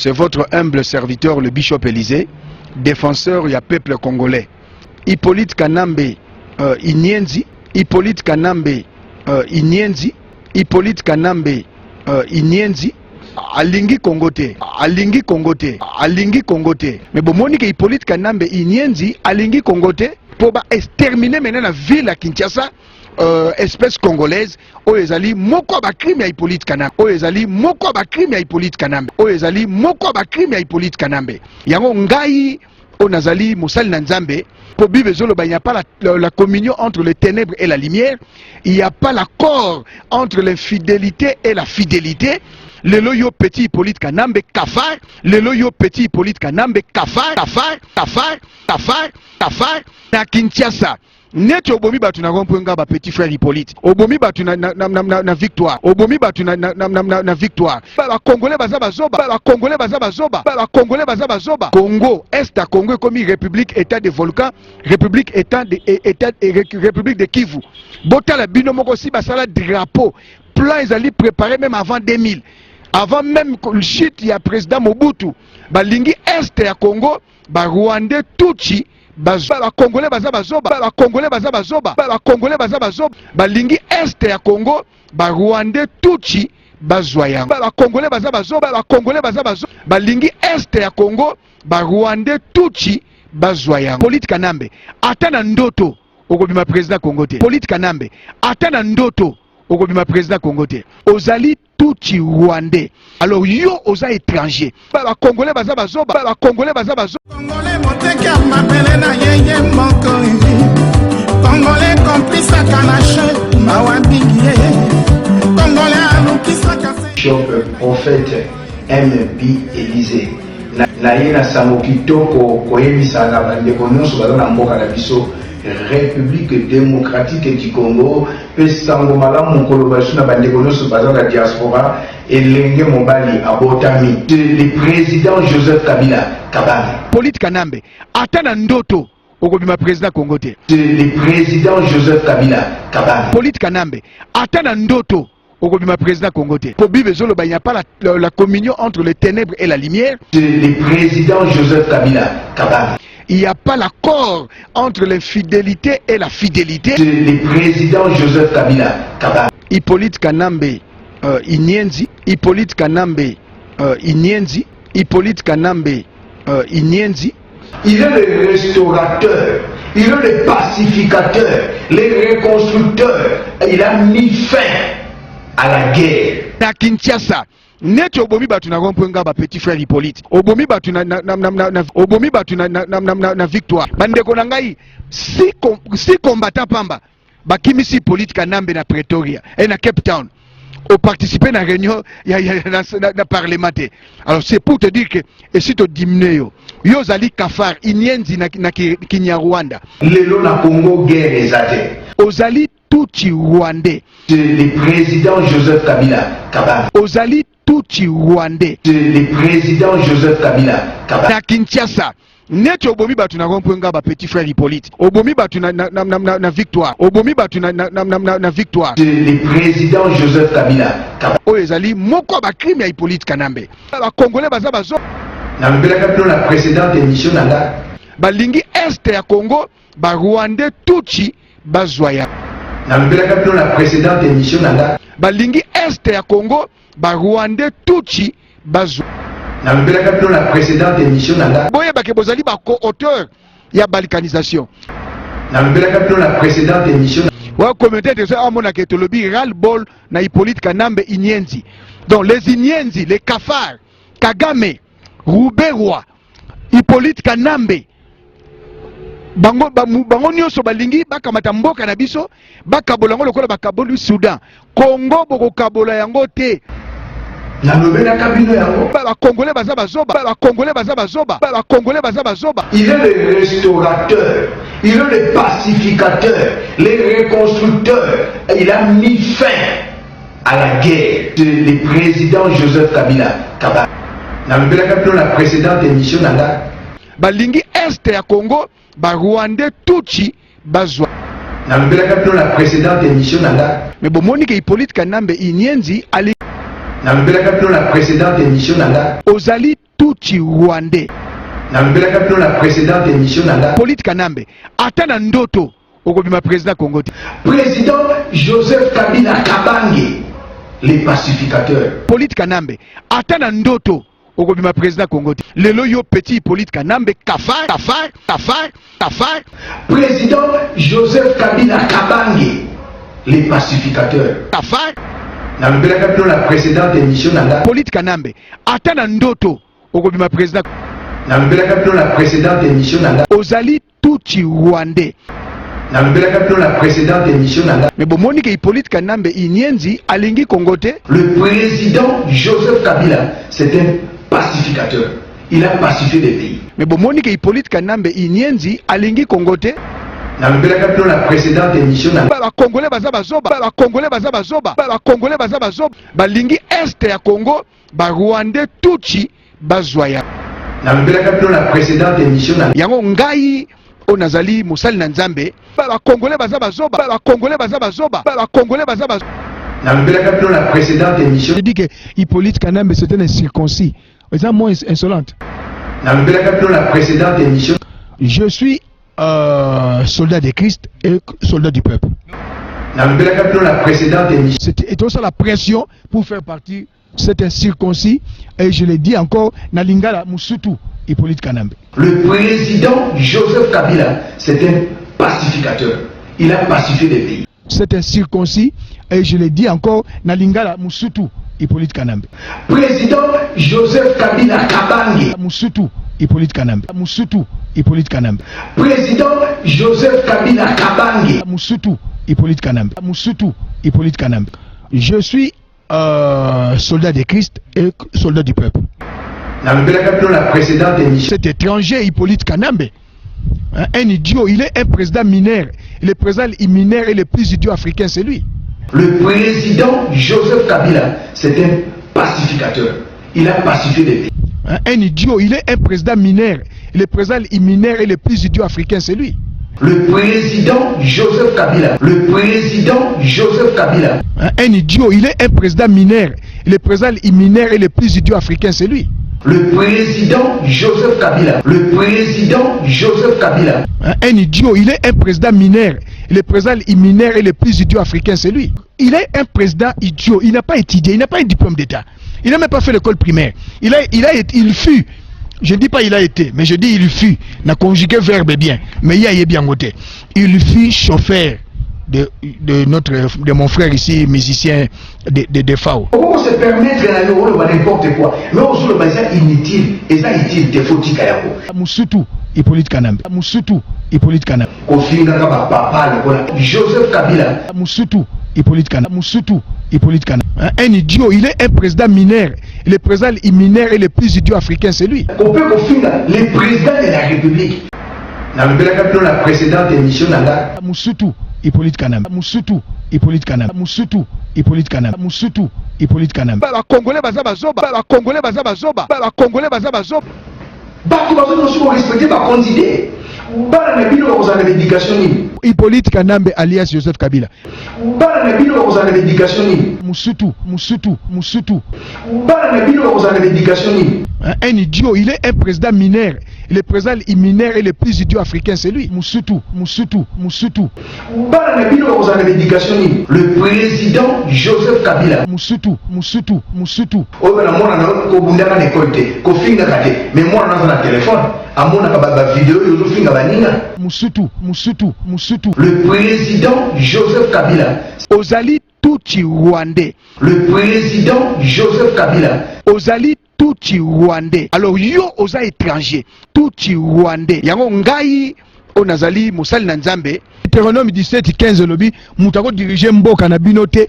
C'est votre humble serviteur, le Bishop Élysée, défenseur du peuple congolais. Hippolyte Kanambe Inyenzi, Hippolyte Kanambe Inyenzi, Hippolyte Kanambe Inyenzi, Alingi Kongote, Alingi Kongote, Alingi Kongote. Mais bon, Monique Hippolyte Kanambe Inyenzi, Alingi Kongote, pour exterminer maintenant la ville à Kinshasa. Espèce congolaise oyezali moko ba crime ya Hippolyte Kanambe oyezali moko ba crime ya Hippolyte Kanambe oyezali moko ba crime ya Hippolyte Kanambe yango ngai onazali mosali na nzambe pour Bible il n'y a pas la communion entre les ténèbres et la lumière, il n'y a pas l'accord entre l'infidélité et la fidélité. Le loyo petit Hippolyte Kanambe kafar, le loyo petit Hippolyte Kanambe kafar, kafar, kafar, kafar, kafar na Kinshasa. Net obomi batu na rompwenga ba petit frère Hippolyte. Obomi batu na victoire. Obomi batu na victoire. Ba Congolais baza bazoba. Ba Congolais baza bazoba. Ba Congolais baza bazoba. Congo, Est à Congo comme République État des volcans, République État République de Kivu. Bota la bino moko si basala drapeau. Plan ezali préparé même avant 2000. Avant même le chute il y a président Mobutu. Ba lingi Est à Congo, ba Rwandais Tutsi. Ba Congolais baza bazoba, ba Congolais baza bazoba, ba Congolais baza bazoba, ba lingi Est ya Congo, ba Rwandais Tutsi bazwayang. Ba Congolais baza bazoba, ba Congolais baza bazoba, ba lingi Est ya Congo, ba Rwandais Tutsi bazwayang. Hippolyte Kanambe atana ndoto okobima président Congo te. Hippolyte Kanambe atana ndoto okobima président Congo te. Ozali Tutsi Rwandais. Alors yo oza étranger. Ba Congolais baza bazoba, ba Congolais baza bazoba. Congolais moteka mapele na yeye moko Congolais complice à kanache mawabingie Congolais alukisa kase Bishop prophète M.B. Élysée na yena sango kitoko koyebisa na bandeko nyonso baza na mboka na biso République démocratique du Congo pe sango malamu koloba na bandeko nyonso baza na diaspora elenge mobali abotami le président Joseph Kabila Kabane. Hippolyte Kanambe atana ndoto okobima président Congo te. Le président Joseph Kabila Kabane. Hippolyte Kanambe atana ndoto okobima président Congo te. Pour Bible il n'y a pas la communion entre les ténèbres et la lumière. Le président Joseph Kabila Kabane. Il n'y a pas l'accord entre l'infidélité et la fidélité. Le président Joseph Kabila Kabane. Hippolyte Kanambe Inyenzi, Hippolyte Kanambe Inyenzi, Hippolyte Kanambe Inyenzi. Il est le restaurateur, il est le pacificateur, le reconstructeur. Il a mis fin à la guerre. Na Kinshasa, net obomi batu na rompwenga ba petit frère Hippolyte. Obomi batu obomi batu na victoire. Bandeko na ngai si combattant pamba bakimisi Hippolyte Kanambe na Pretoria et na Cape Town. Au participer à la réunion na parlementaire. Alors c'est pour te dire que et si tu diminues yo zali kafar inyenzi na Kinyarwanda. Lelo na Congo guerre ezate. Ozali Tutsi Rwandais. Le président Joseph Kabila Kabane. Ozali Tutsi Rwandais. Le président Joseph Kabila Kabane. Na Kinshasa. Net obomi batu na rompwenga ba petit frère Hippolyte. Obomi batu na victoire. Obomi batu na victoire. Le président Joseph Kabila Kabane. Oyezali moko ba crime ya Hippolyte Kanambe. Ba Congolais baza bazo. Na mbelaka bino la précédente émission nanga. Ba lingi Est ya Congo, ba Rwandais Tutsi bazwaya. Na mbelaka bino la précédente émission nanga. Ba lingi Est ya Congo, ba Rwandais Tutsi bazwaya. Na mbelaka bino la précédente émission nanga. Boye ba ke bozali ba co-auteur ya balkanisation. Na mbelaka bino la précédente émission. Wa communauté de ça amona ke tolobi ral bol na Hippolyte Kanambe Inyenzi. Donc les Inyenzi, les cafards, Kagame, Rouberwa, Hippolyte Kanambe bango nyonso balingi bakamata mboka na biso bakabola yango lokola bakaboli Soudan. Congo boko kabola yango te. Na lobela kabino yango ba Congolais baza bazoba, ba Congolais baza bazoba, ba Congolais baza bazoba. Il est le restaurateur, il est le pacificateur, le reconstructeur. Il a mis fin à la guerre. Le président Joseph Kabila Kabane. Na lobela kabino la précédente émission nanga. Ba lingi Est ya Congo, ba Rwandais Tutsi bazwa. Na lobela kabino la précédente émission nanga. Mais bon Monique Hippolyte Kanambe Inyenzi ali nalobelaka bino na précédente émission nanga ozali tuchi rwandais nalobelaka bino na précédente émission nanga Hippolyte Kanambe ata na ndoto okobima président Congo te. Président Joseph Kabila Kabange les pacificateurs. Hippolyte Kanambe ata na ndoto okobima président Congo te. Lelo yo petit Hippolyte Kanambe kafar. Président Joseph Kabila Kabange les pacificateurs. Kafar nalobelaka bino na précédente émission nanga Hippolyte Kanambe ata na ndoto okobima président nalobelaka bino na précédente émission nanga ozali tuchi rwandais nalobelaka bino na précédente émission nanga mais bomoni ke Hippolyte Kanambe inyenzi alingi Congo te. le président Joseph Kabila c'est un pacificateur, il a pacifié le pays. mais bomoni ke Hippolyte Kanambe inyenzi alingi Congo te. nalobelaka bino na précédente émission nanga bakongolais baza bazoba balingi este ya Congo barwandais tuchi bazwa ya nalobelaka bino na précédente émission nanga yango ngai o nazali mosali na nzambe bakongolais baza bazoba nalobelaka bino na précédente émission je dis que Hippolyte Kanambe c'était un circoncis eza moins insolente nalobelaka bino na précédente émission je suis soldat de Christ et soldat du peuple. nalobelaka bino na précédente émission C'était ça la pression pour faire partie. C'est un circoncis et je le dis encore Nalingala Musutu Hippolyte Kanambe. le président Joseph Kabila c'est un pacificateur, il a pacifié le pays. C'est un circoncis et je le dis encore Nalingala Musutu Hippolyte Kanambe. Président Joseph Kabila Kabange Musutu Hippolyte Kanambe. Président Joseph Kabila Kabange Musutu Hippolyte Kanambe. Je suis soldat de Christ et soldat du peuple. nalobelaka bino na précédente émission Cet étranger Hippolyte Kanambe, hein, un idiot, il est un président mineur. Le président mineur est le plus idiot africain, c'est lui. le président Joseph Kabila c'est un pacificateur, il a pacifié le pays. Hein, un idiot, il est un président mineur. Le président mineur est le plus idiot africain, c'est lui. le président Joseph Kabila Hein, un idiot, il est un président mineur. Le président mineur est le plus idiot africain, c'est lui. le président Joseph Kabila Hein, un idiot, il est un président mineur. Le président mineur est le plus idiot africain, c'est lui. Il est un président idiot. Il n'a pas étudié, il n'a pas un diplôme d'État. Il n'a même pas fait l'école primaire. Il fut. Je ne dis pas il a été, mais je dis il fut. N'a conjugué verbe bien. Mais il y a bien côté. Il fut chauffeur de mon frère ici, musicien de FAO. Comment se permettre d'aller n'importe quoi? Mais on se le base inutile, et ça utile, des faux tikayako. Musutu Hippolyte Kanambe. Kofinga kaba papa le Joseph Kabila. Musutu Hippolyte Kanambe. Hein, un idiot, il est un président mineur. Le président mineur est le plus idiot africain, c'est lui. On peut Kofinga, le président de la République. Nalobelaka bino na précédente émission nanga Musutu Hippolyte Kanambe. Bakongolais baza bazoba. bato bazo respecter ba candidat bana na bino kozala l'éducation nini Hippolyte Kanambe alias Joseph Kabila. bana na bino kozala l'éducation nini Musutu. bana na bino kozala l'éducation nini Hein, un idiot, il est un président mineur. Le président mineur est le plus idiot africain, c'est lui. Musutu. bana na bino kozala l'éducation nini le président Joseph Kabila Musutu. oyo na mwana na kobundaka na école te kofingaka te mais mwana naza na téléphone amonaka ba vidéo yo zofinga baninga Musutu. le président Joseph Kabila Ozali tuchi rwandais. le président Joseph Kabila Ozali tuchi rwandais. Alors yo oza étranger tuchi rwandais. Yango ngai o nazali mosali na nzambe. Deutéronome 17:15 lobi mutako diriger mboka na bino te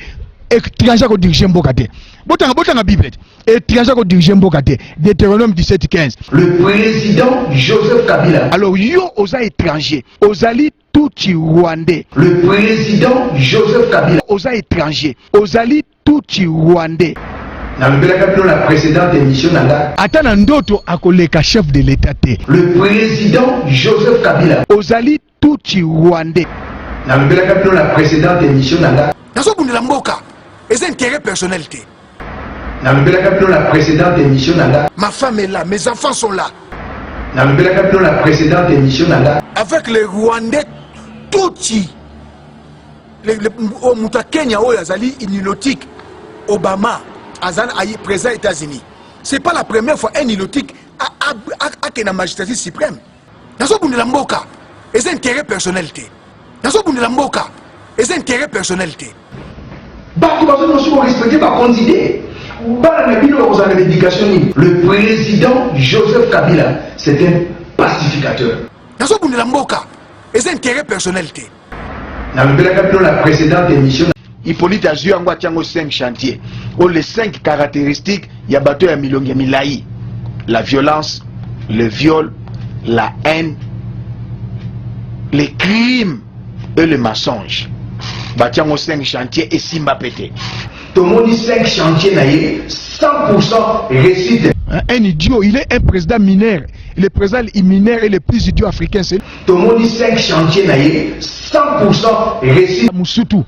étranger ko diriger mboka te. Botanga Bible. Étranger ko diriger mboka te. Deutéronome 17:15. le président Joseph Kabila Alors yo oza étranger. Ozali tuchi rwandais. le président Joseph Kabila Oza étranger. Ozali tuchi rwandais. nalobelaka bino na précédente émission nanga Ata na ndoto akoleka chef de l'état te. le président Joseph Kabila Ozali tuchi rwandais. nalobelaka bino na précédente émission nanga nazobundela mboka eza intérêt personnel te Dans la précédente émission, ma femme est là, mes enfants sont là. Dans la précédente émission, avec les Rwandais, Tutsi, au Kenya, au Yazali, inilotique, Obama, Azan Aïe, président des États-Unis. Ce n'est pas la première fois un ilotique à la magistrature suprême. Dans ce bout de la mboka, les intérêts personnalité. Dans ce bout de la mboka, les intérêts personnalité. Le président Joseph Kabila, c'est un pacificateur. Dans ce bout de la mboka, les intérêts personnalité. Dans la précédente émission, Hippolyte Azui Angwa Tiango 5 chantiers. Oh, les 5 caractéristiques, il y a bateau ya milongi milai. La violence, le viol, la haine, les crimes et le mensonge. Batiango 5 chantiers et Simba pété. Tout le monde dit 5 chantiers naïe, 100% réussite. Un idiot, il est un président mineur. Le président mineur est le plus idiot africain. Tout le monde dit 5 chantiers naïe, 100% réussite. Moussoutou.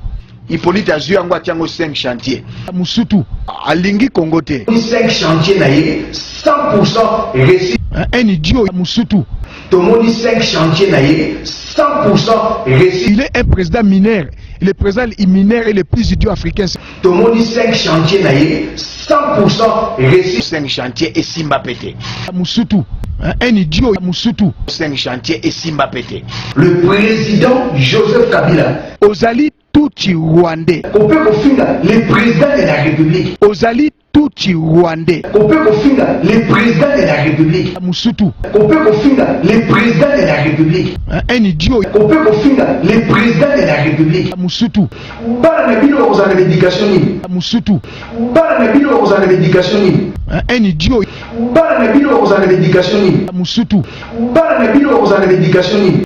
Hippolyte Azui Angwa Tiango 5 chantiers. Moussoutou. Alingi Kongote. 5 chantiers naïe, 100% réussite. Un idiot. Moussoutou. Tout le monde dit 5 chantiers naïe, 100% réussite. Il est un président mineur. Le président mineur est le plus idiot africain. Tout le monde dit 5 chantiers naïe, 100% réussite. 5 chantiers et Simba pété. Moussoutou. Un idiot. Moussoutou. 5 chantiers et Simba pété. Le président Joseph Kabila. Ozali Tutsi Rwandais. On peut confondre les présidents de la République. Ozali Tutsi Rwandais. On peut confondre les présidents de la République. Moussoutou. On peut confondre les présidents de la République. Un idiot. On peut confondre les présidents de la République. Moussoutou. Moussoutou. Un idiot. Moussoutou.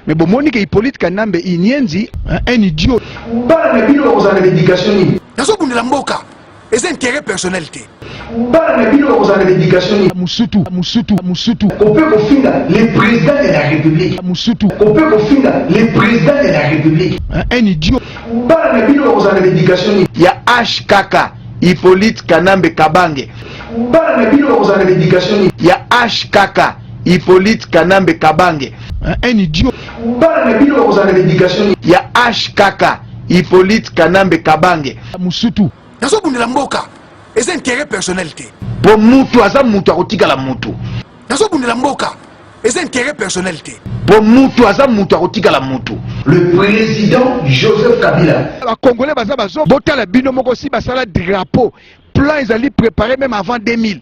Mais bon, Monique Hippolyte Kanambe Inyenzi, un idiot. Dans ce bout de la mboka, les intérêts personnalité. Moussoutou. Moussoutou. On peut confondre les présidents de la République. Moussoutou. On peut confondre les présidents de la République. Un idiot. Il y a HKK, Hippolyte Kanambe Kabange. Il y a HKK, Hippolyte Kanambe Kabange. Un idiot. Il y a HKK, Hippolyte Kanambe Kabange. Moussoutou. Dans ce bout de la mboka, les intérêts personnalité. Pour Moutou, Aza Moutou, Arotika la Moutou. Dans ce bout de la mboka, les intérêts personnalité. Pour Moutou, Aza Moutou, Arotika la Moutou. Le président Joseph Kabila. Les Congolais, Botala Binomoko, si Basala drapeau. Plan, ils allaient préparer même avant 2000.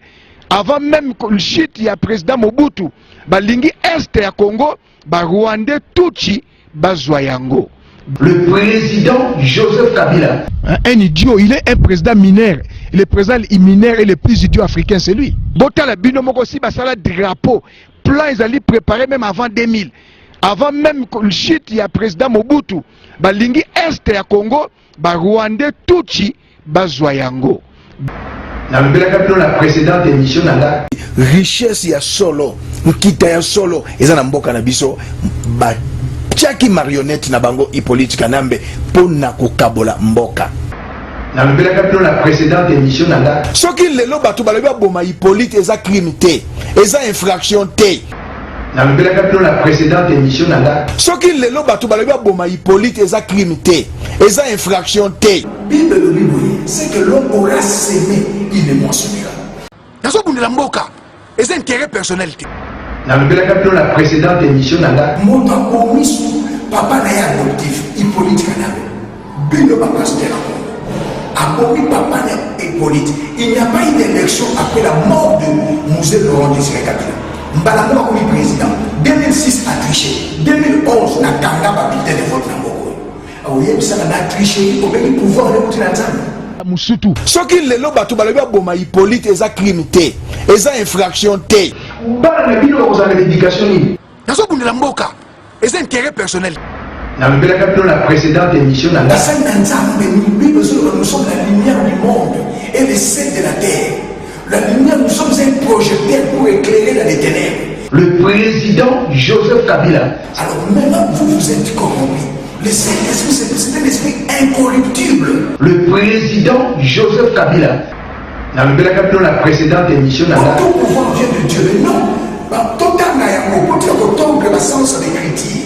Avant même le chute, il y a président Mobutu. Balingi Est ya Congo, Rwandais Tutsi, Bazwayango. Le président Joseph Kabila. Un idiot, il est un président mineur. Le président mineur est le plus idiot africain, c'est lui. Botala Binomoko, si Basala drapeau. Plan, ils allaient préparer même avant 2000. Avant même le chute, il y a président Mobutu. Balingi Est ya Congo, Rwandais Tutsi, Bazwayango. Dans la précédente émission, richesse ya solo, nkita ya solo, ezana mboka na biso, ba tiaki marionnette na bango Hippolyte Kanambe pona kokabola mboka. Dans la précédente émission, soki lelo bato balobi boma Hippolyte eza crime te, eza infraction te. Dans la précédente émission, soki lelo bato balobi boma Hippolyte eza crime te, eza infraction te. Bible c'est que l'homme aura s'aimé, il ne mentionnera. Dans ce bout de la mboka, les intérêts personnalité. Dans la précédente émission, mon commis papa n'a adoptif Hippolyte Kanambe. Bino pas pasteur. Abomi papa n'a Hippolyte. Il n'y a pas eu d'élection après la mort de Mosé Laurent Désiré Kabila. Mbalakoma comme président. 2006 a triché. 2011 n'a kanga pas bulletin de vote dans Moko. Aouye ça n'a triché. Au même pouvoir de Moutinanzam. Moussoutou. Soki lelo bato balobi boma Hippolyte eza crime te, eza infraction te. Dans ce bout de la mboka, les intérêts personnels. Dans la précédente émission, nous sommes la lumière du monde et le sel de la terre. La lumière, nous sommes un projecteur pour éclairer dans les ténèbres. Le président Joseph Kabila. Alors maintenant, vous êtes corrompu. Le Saint-Esprit, c'est un esprit incorruptible. Le président Joseph Kabila. Dans la précédente émission, tout pouvoir vient de Dieu, mais non. Total n'a rien pour dire que la sens de l'écriture.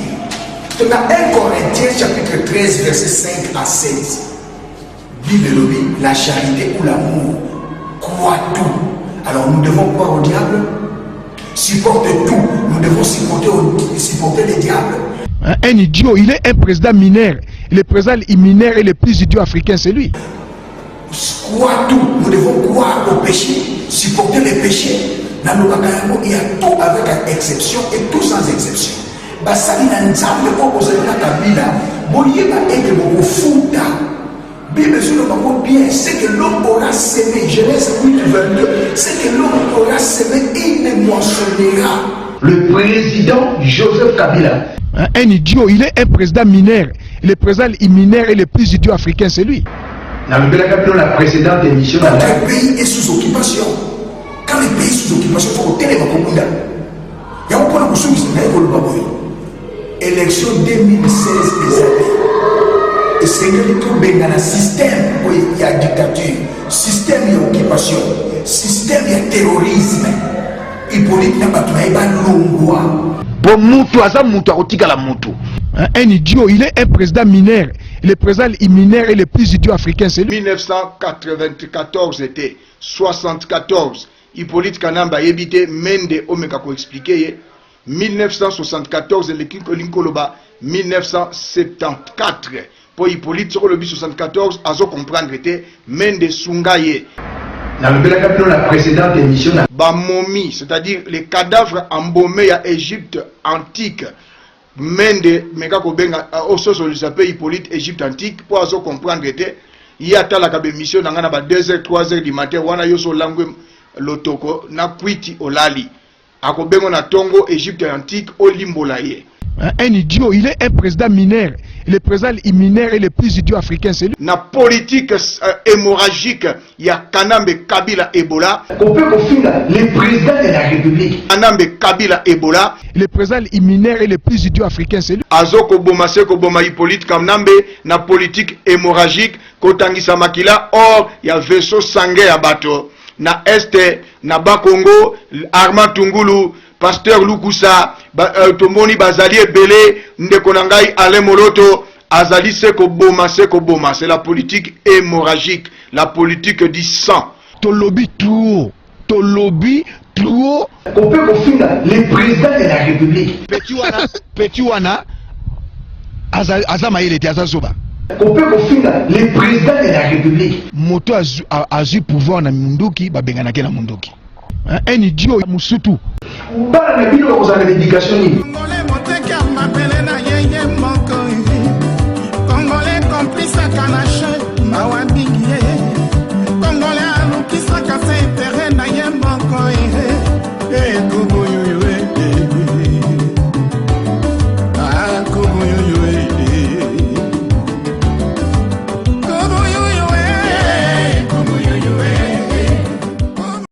Dans 1 Corinthiens chapitre 13 verset 5 à 16. Bible la charité ou l'amour croit tout. Alors nous devons croire au diable, supporter tout. Nous devons supporter les diables. Un idiot, il est un président mineur. Le président mineur est le plus idiot africain, c'est lui. Croire tout. Nous devons croire au péché, supporter les péchés. Dans le Kakayamo, il y a tout avec exception et tout sans exception. Ça, il y a un diable pour poser la Kabila. Bon, il y a un beaucoup fou. Bible sur le moment bien, c'est que l'homme aura semé, Genèse 8, 22, c'est que l'homme aura semé, il ne moissonnera. Le président Joseph Kabila. Un idiot, il est un président mineur. Le président mineur est le plus idiot africain, c'est lui. Dans la précédente émission, le pays est sous occupation. Quand le pays est sous occupation, il faut que le monde. Il y a un point de soucis, élection 2016 des années. Et c'est le système où il y a dictature, système de occupation, système de terrorisme. Hippolyte n'a pas l'ongwa. Un idiot, il est un président mineur. Le président mineur est le plus idiot africain, c'est lui. 1994 était 74. Hippolyte Kanamba évité Mende Omeka ko expliquer 1974 Linkoloba 1974 pour Hippolyte sur le 74 azo comprendre était Mende Sungaye. Dans la précédente émission, Bamomi, c'est-à-dire les cadavres embaumés à Égypte antique. Mende Meka Kobenga oso s'appelle Hippolyte Égypte antique pour azo comprendre était il y a ta la mission dans 2h 3h du matin wana yoso langue lotoko na kwiti olali akobengo na tongo Égypte antique olimbolaye. Un idiot, il est un président mineur. Le président mineur est le plus idiot africain, c'est lui. Na politique hémorragique, il y a Kanambe Kabila Ebola. On peut confondre le président de la République. Kanambe Kabila Ebola. Le président mineur est le plus idiot africain, c'est lui. Azoko Boma Seko Boma Hippolyte Kanambe na politique hémorragique Kotangisa Makila. Or, il y a vaisseau sanguin à bateau. Na Este, na Bakongo, Armand Tungulu, Pasteur Lukusa, Tomoni Bazali Ebele, Ndekonangai Ale Moloto, Azali Seko Boma. C'est la politique hémorragique, la politique du sang. Tolobi trop. On peut confondre le président de la République. Petit wana, Azamaïl était Azazoba. On peut confondre le président de la République. Moto a eu pouvoir na Munduki, Babenganake na Munduki. Un idiot, Moussoutou. Bah, mais il y a une éducation.